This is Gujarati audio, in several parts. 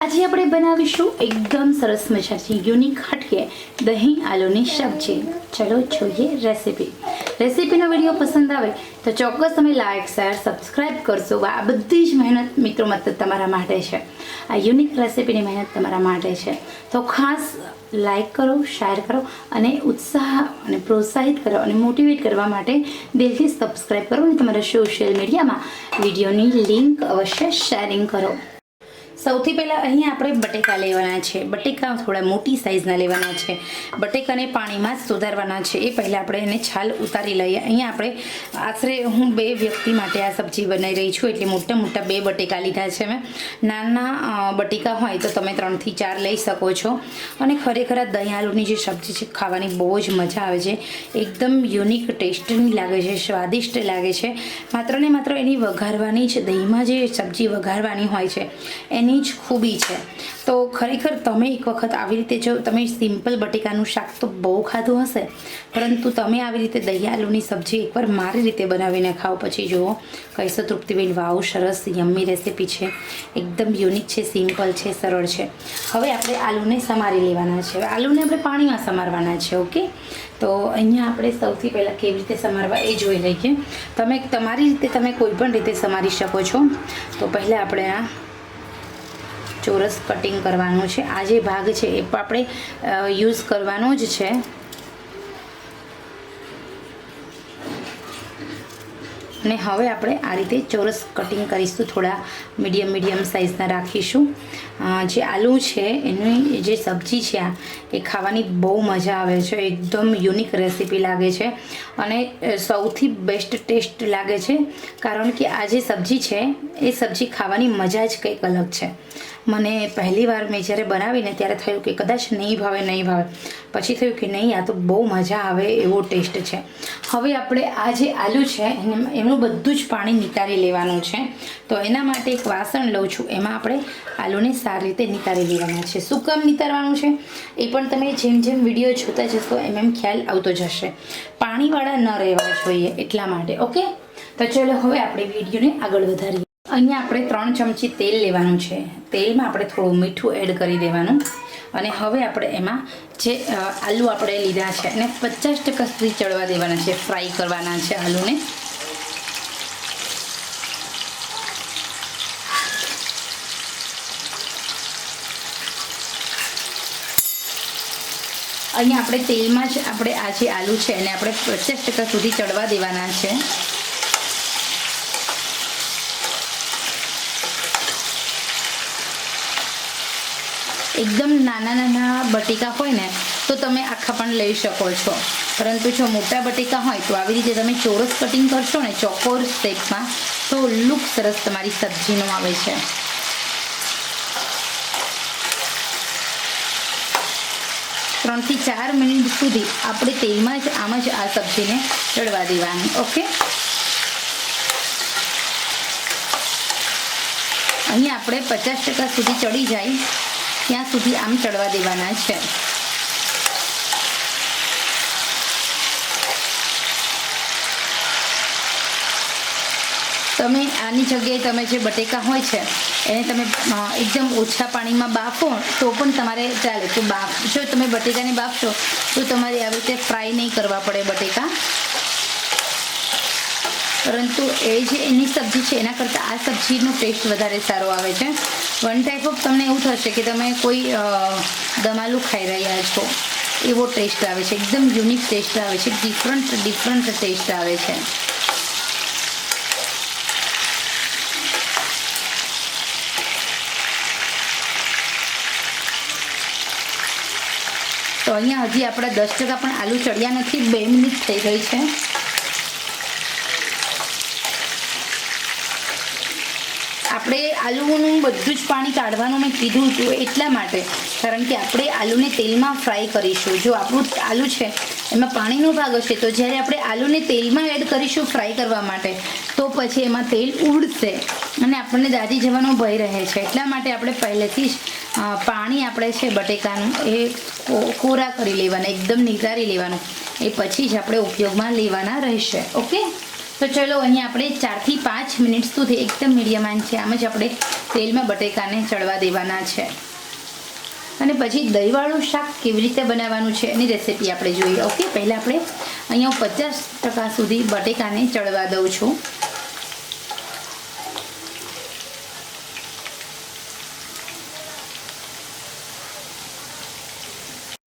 આજે આપણે બનાવીશું એકદમ સરસ મજાની યુનિક હટકે દહીં આલુની સબ્જી। ચલો જોઈએ રેસીપીનો વિડીયો પસંદ આવે તો ચોક્કસ તમે લાઈક શેર સબસ્ક્રાઈબ કરશો। આ બધી જ મહેનત મિત્રો મતલબ તમારા માટે છે। આ યુનિક રેસીપીની મહેનત તમારા માટે છે, તો ખાસ લાઈક કરો, શેર કરો અને ઉત્સાહ અને પ્રોત્સાહિત કરો અને મોટિવેટ કરવા માટે દિલથી સબસ્ક્રાઈબ કરો અને તમારા સોશિયલ મીડિયામાં વિડીયોની લિંક અવશ્ય શેરિંગ કરો। સૌથી પહેલાં અહીંયા આપણે બટેકા લેવાના છે। બટેકા થોડા મોટી સાઇઝના લેવાના છે। બટેકાને પાણીમાં જ સુધારવાના છે। એ પહેલાં આપણે એને છાલ ઉતારી લઈએ। અહીંયા આપણે આશરે હું 2 વ્યક્તિ માટે આ સબ્જી બનાવી રહી છું, એટલે મોટા મોટા 2 બટેકા લીધા છે મેં। નાના બટેકા હોય તો તમે 3 થી 4 લઈ શકો છો। અને ખરેખર આ દહીં આલુની જે સબ્જી છે ખાવાની બહુ જ મજા આવે છે, એકદમ યુનિક ટેસ્ટની લાગે છે, સ્વાદિષ્ટ લાગે છે। માત્ર ને માત્ર એની વઘારવાની જ, દહીંમાં જે સબ્જી વઘારવાની હોય છે એની જ ખૂબી છે। તો ખરેખર તમે એક વખત આવી રીતે, જો તમે સિમ્પલ બટેકાનું શાક તો બહુ ખાધું હશે, પરંતુ તમે આવી રીતે દહીં આલુની સબ્જી એકવાર મારી રીતે બનાવીને ખાઓ, પછી જુઓ કહીશો તૃપ્તિબેન વાવ સરસ યમ્મી રેસીપી છે, એકદમ યુનિક છે, સિમ્પલ છે, સરળ છે। હવે આપણે આલુને સમારી લેવાના છે। આલુને આપણે પાણીમાં સમારવાના છે। ઓકે, તો અહીંયા આપણે સૌથી પહેલાં કેવી રીતે સમારવા એ જોઈ લઈએ। તમે તમારી રીતે, તમે કોઈ પણ રીતે સમારી શકો છો। તો પહેલાં આપણે આ ચોરસ કટિંગ કરવાનું છે। આ જે ભાગ છે એ પણ આપણે યુઝ કરવાનો જ છે। અને હવે આપણે આ રીતે ચોરસ કટિંગ કરીશું, થોડા મીડિયમ સાઇઝના રાખીશું। જે આલુ છે એની જે સબ્જી છે એ ખાવાની બહુ મજા આવે છે, એકદમ યુનિક રેસીપી લાગે છે અને સૌથી બેસ્ટ ટેસ્ટ લાગે છે, કારણ કે આ જે સબ્જી છે એ સબ્જી ખાવાની મજા જ કંઈક અલગ છે। મને પહેલી વાર મેં જ્યારે બનાવીને ત્યારે થયું કે કદાચ નહીં ભાવે, પછી થયું કે નહીં, આ તો બહુ મજા આવે એવો ટેસ્ટ છે। હવે આપણે આ જે આલુ છે એનું બધું જ પાણી નિતારી લેવાનું છે। તો એના માટે એક વાસણ લઉં છું, એમાં આપણે આલુને સારી રીતે નિતારી લેવાના છે। શું કામ નિતારવાનું છે એ પણ તમે જેમ જેમ વિડીયો જોતા જશો એમ ખ્યાલ આવતો જશે। પાણીવાળા ન રહેવા જોઈએ એટલા માટે। ઓકે, તો ચલો હવે આપણે વિડીયોને આગળ વધારીએ। અહીંયા આપણે 3 ચમચી તેલ લેવાનું છે। તેલમાં આપણે થોડું મીઠું એડ કરી દેવાનું અને હવે આપણે એમાં જે આલુ આપણે લીધા છે એને 50% સુધી ચડવા દેવાના છે, ફ્રાય કરવાના છે આલુને। અહીંયા આપણે તેલમાં જ આપણે આ જે આલુ છે એને આપણે 50% સુધી ચડવા દેવાના છે। એકદમ નાના બટેકા હોય ને તો તમે આખા પણ લઈ શકો છો, પરંતુ જો મોટા બટેકા હોય તો આવી રીતે તમે ચોરસ કટિંગ કરશો ને ચોકોર શેપમાં, તો લુક સરસ તમારી સબ્જીનો આવે છે। ત્રણ થી 4 મિનિટ સુધી આપણે તેલમાં જ આમ જ આ સબ્જીને ચડવા દેવાની। ઓકે, અહીંયા આપણે 50% સુધી ચડી જાય ત્યાં સુધી આમ ચડવા દેવાના છે। તમે આની જગ્યાએ તમે જે બટેકા હોય છે એને તમે એકદમ ઓછા પાણીમાં બાફો તો પણ તમારે ચાલે। તો જો તમે બટેકાને બાફશો તો તમારે આવી રીતે ફ્રાય નહીં કરવા પડે બટેકા, પરંતુ એ જે એની સબ્જી છે એના કરતાં આ સબ્જીનો ટેસ્ટ વધારે સારો આવે છે। વન ટાઈપ ઓફ તમને એવું થશે કે તમે કોઈ દમાલું ખાઈ રહ્યા છો એવો ટેસ્ટ આવે છે, એકદમ યુનિક ટેસ્ટ આવે છે, ડિફરન્ટ ટેસ્ટ આવે છે। તો અહીંયા હજી આપણા 10% પણ આલુ ચડ્યા નથી, 2 મિનિટ થઈ ગઈ છે। આપણે આલુનું બધું જ પાણી કાઢવાનું મેં કીધું હતું એટલા માટે, કારણ કે આપણે આલુને તેલમાં ફ્રાય કરીશું। જો આપણું આલુ છે એમાં પાણીનો ભાગ હશે, તો જ્યારે આપણે આલુને તેલમાં એડ કરીશું ફ્રાય કરવા માટે તો પછી એમાં તેલ ઉડશે અને આપણને દાઝી જવાનો ભય રહે છે। એટલા માટે આપણે પહેલેથી જ પાણી આપણે છે બટેકાનું એ કોરા કરી લેવાના, એકદમ નિતારી લેવાનું, એ પછી જ આપણે ઉપયોગમાં લેવાના રહેશે। ઓકે, તો ચલો અહીંયા આપણે 4 થી 5 મિનિટ સુધી એકદમ મીડિયમ આંચે આમ જ આપણે તેલમાં બટેકાને ચડવા દેવાના છે. અને પછી દહીંવાળું શાક કેવી રીતે બનાવવાનું છે એની રેસીપી આપણે જોઈએ. ઓકે, પહેલાં આપણે અહીંયા 50% સુધી બટેકાને ચડવા દઉં છું.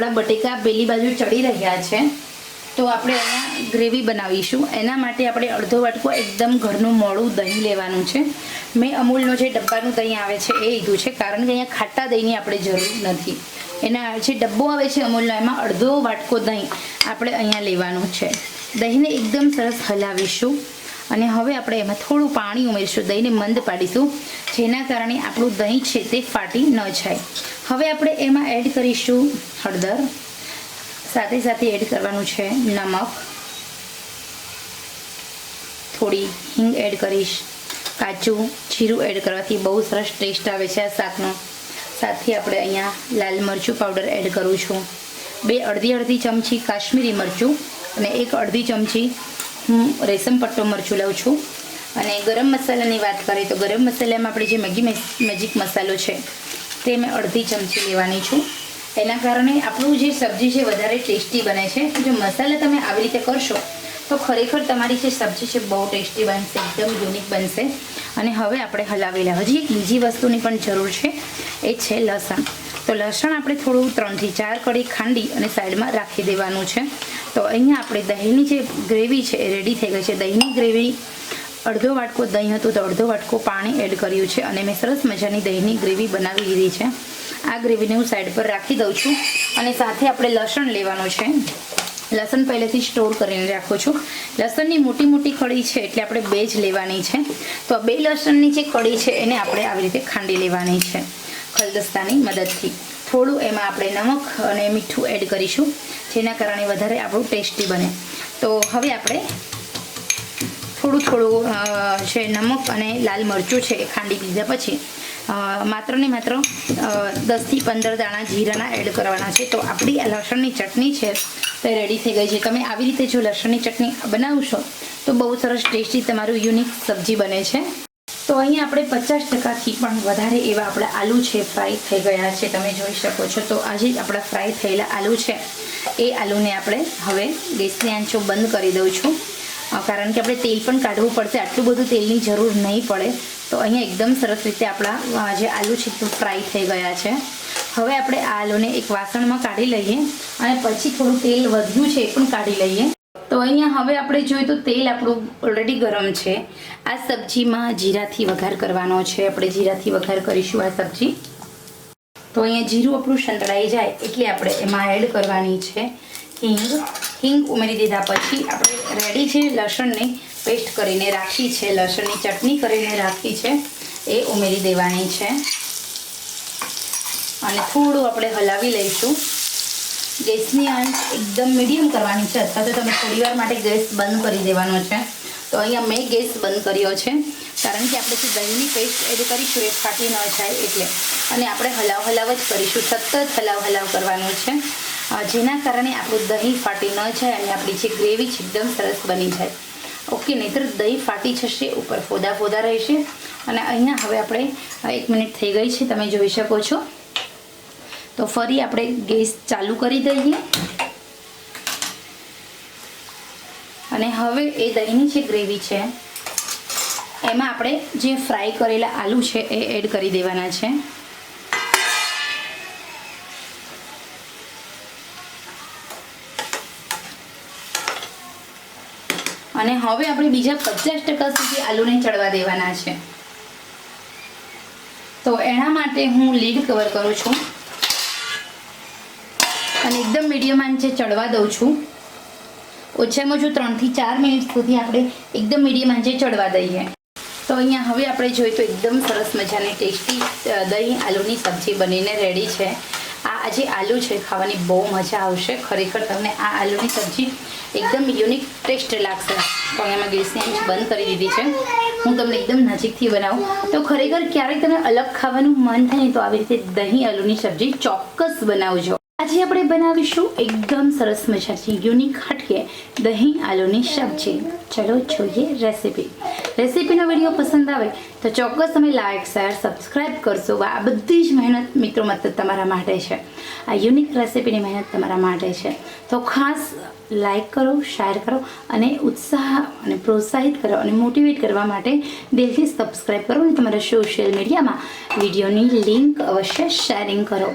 આપણા બટેકા પેલી બાજુ ચડી રહ્યા છે, તો આપણે અહીંયા ગ્રેવી બનાવીશું. એના માટે આપણે અડધો વાટકો એકદમ ઘરનું મોળું દહીં લેવાનું છે. મેં અમૂલનો જે ડબ્બાનું દહીં આવે છે એ લીધું છે, કારણ કે અહીંયા ખાટા દહીંની આપણે જરૂર નથી. એના જે ડબ્બો આવે છે અમૂલનો, એમાં અડધો વાટકો દહીં આપણે અહીંયા લેવાનું છે. દહીંને એકદમ સરસ હલાવીશું અને હવે આપણે એમાં થોડું પાણી ઉમેરીશું. દહીંને મંદ પાડીશું, જેના કારણે આપણું દહીં છે તે ફાટી ન જાય. હવે આપણે એમાં એડ કરીશું હળદર, સાથે સાથે એડ કરવાનું છે નમક, થોડી હિંગ એડ કરીશ. કાચું જીરું એડ કરવાથી બહુ સરસ ટેસ્ટ આવે છે આ શાકનો. સાથે આપણે અહીંયા લાલ મરચું પાવડર એડ કરું છું. 2 અડધી ચમચી કાશ્મીરી મરચું અને 1 અડધી ચમચી હું રેશમ પટ્ટો મરચું લઉં છું. અને ગરમ મસાલાની વાત કરીએ તો ગરમ મસાલામાં આપણે જે મેજિક મસાલો છે તે મેં અડધી ચમચી લેવાની છું. એના કારણે આપણું જે સબ્જી છે વધારે ટેસ્ટી બને છે. જો મસાલા તમે આવી રીતે કરશો તો ખરેખર તમારી જે સબ્જી છે બહુ ટેસ્ટી બનશે, એકદમ યુનિક બનશે. અને હવે આપણે હલાવેલા હજી એક બીજી વસ્તુની પણ જરૂર છે, એ છે લસણ. તો લસણ આપણે થોડું 3 થી 4 કળી ખાંડી અને સાઈડમાં રાખી દેવાનું છે. તો અહીંયા આપણે દહીંની જે ગ્રેવી છે એ રેડી થઈ ગઈ છે. દહીંની ગ્રેવી અડધો વાટકો દહીં હતું તો અડધો વાટકો પાણી એડ કર્યું છે અને મેં સરસ મજાની દહીંની ગ્રેવી બનાવી લીધી છે. આ ગ્રેવીને હું સાઈડ પર રાખી દઉં છું. અને સાથે આપણે લસણ લેવાનું છે. લસણ પહેલેથી સ્ટોર કરીને રાખું છું. લસણની મોટી કળી છે એટલે આપણે 2 જ લેવાની છે. તો 2 લસણની જે કળી છે એને આપણે આવી રીતે ખાંડી લેવાની છે ખલદસ્તાની મદદથી. થોડું એમાં આપણે નમક અને મીઠું એડ કરીશું, જેના કારણે વધારે આપણું ટેસ્ટી બને. તો હવે આપણે થોડું છે નમક અને લાલ મરચું છે એ ખાંડી લીધા પછી માત્ર ને માત્ર 10 થી 15 દાણા જીરાના એડ કરવાના છે. તો આપણી આ લસણની ચટણી છે તે રેડી થઈ ગઈ છે. તમે આવી રીતે જો લસણની ચટણી બનાવશો તો બહુ સરસ ટેસ્ટી તમારું યુનિક સબ્જી બને છે. તો અહીંયા આપણે 50%થી પણ વધારે એવા આપણા આલુ છે ફ્રાય થઈ ગયા છે, તમે જોઈ શકો છો. તો આજે આપણા ફ્રાય થયેલા આલુ છે એ આલુને આપણે હવે ગેસની આંચો બંધ કરી દઉં છું, કારણ કે આપણે તેલ પણ કાઢવું પડશે. આટલું બધું તેલની જરૂર નહીં પડે. તો અહીંયા એકદમ સરસ રીતે આપણા જે આલુ છે તે ફ્રાય થઈ ગયા છે. હવે આપણે આ આલુને એક વાસણમાં કાઢી લઈએ અને પછી થોડું તેલ વધ્યું છે એ પણ કાઢી લઈએ. તો અહીંયા હવે આપણે જોઈએ તો તેલ આપણું ઓલરેડી ગરમ છે. આ સબ્જીમાં જીરાથી વઘાર કરવાનો છે. આપણે જીરાથી વઘાર કરીશું આ સબ્જી. તો અહીંયા જીરું આપણું સંતળાઈ જાય એટલે આપણે એમાં એડ કરવાની છે હિંગ ઉમેરી દીધા પછી આપણે રેડી છે લસણની પેસ્ટ કરીને રાખી છે, લસણની ચટણી કરીને રાખી છે, એ ઉમેરી દેવાની છે અને થોડું આપણે હલાવી લઈશું. ગેસની આંચ એકદમ મીડિયમ કરવાની છે, અથવા તો તમે થોડીવાર માટે ગેસ બંધ કરી દેવાનો છે. તો અહીંયા મેં ગેસ બંધ કર્યો છે, કારણ કે આપણે જે દહીંની પેસ્ટ એડ કરીશું એ ફાટી ન જાય એટલે. અને આપણે હલાવ જ કરીશું, સતત હલાવ કરવાનું છે, જેના કારણે આપણું દહીં ફાટી ન જાય અને આપણી જે ગ્રેવી છે એકદમ સરસ બની જાય. ઓકે, નહીંતર દહીં ફાટી જશે, ઉપર ફોદા રહેશે. અને અહીંયા હવે આપણે 1 મિનિટ થઈ ગઈ છે, તમે જોઈ શકો છો. તો ફરી આપણે ગેસ ચાલુ કરી દઈએ અને હવે એ દહીંની જે ગ્રેવી છે એમાં આપણે જે ફ્રાય કરેલા આલુ છે એ એડ કરી દેવાના છે. અને હવે આપણે બીજા 50% સુધી આલુને ચડવા દેવાના છે. તો એના માટે હું લીડ કવર કરું છું અને એકદમ મીડિયમ આંચે ચડવા દઉં છું. ઓછામાં ઓછું 3 થી 4 મિનિટ સુધી આપણે એકદમ મીડિયમ આંચે ચડવા દઈએ. તો અહીંયા હવે આપણે જોઈએ તો એકદમ સરસ મજાની ટેસ્ટી દહીં આલુની સબ્જી બનીને રેડી છે. આ જે આલુ છે ખાવાની બહુ મજા આવશે. ખરેખર તમને આ આલુની સબ્જી એકદમ યુનિક ટેસ્ટ લાગશે. તો અહીંયા ગેસની આંચ બંધ કરી દીધી છે. હું તમને એકદમ નજીકથી બનાવું તો ખરેખર ક્યારેક તમે અલગ ખાવાનું મન થાય તો આવી રીતે દહીં આલુની સબ્જી ચોક્કસ બનાવજો. આજે આપણે બનાવીશું એકદમ સરસ મજાની યુનિક હટકે દહીં આલુની સબ્જી. ચલો જોઈએ રેસીપીનો વિડીયો પસંદ આવે તો ચોક્કસ તમે લાઈક શેર સબસ્ક્રાઈબ કરશો. આ બધી જ મહેનત મિત્રો મતલબ તમારા માટે છે. આ યુનિક રેસીપીની મહેનત તમારા માટે છે. તો ખાસ લાઈક કરો, શેર કરો અને ઉત્સાહ અને પ્રોત્સાહિત કરો અને મોટિવેટ કરવા માટે દિલથી સબસ્ક્રાઈબ કરો અને તમારા સોશિયલ મીડિયામાં વિડીયોની લિંક અવશ્ય શેરિંગ કરો.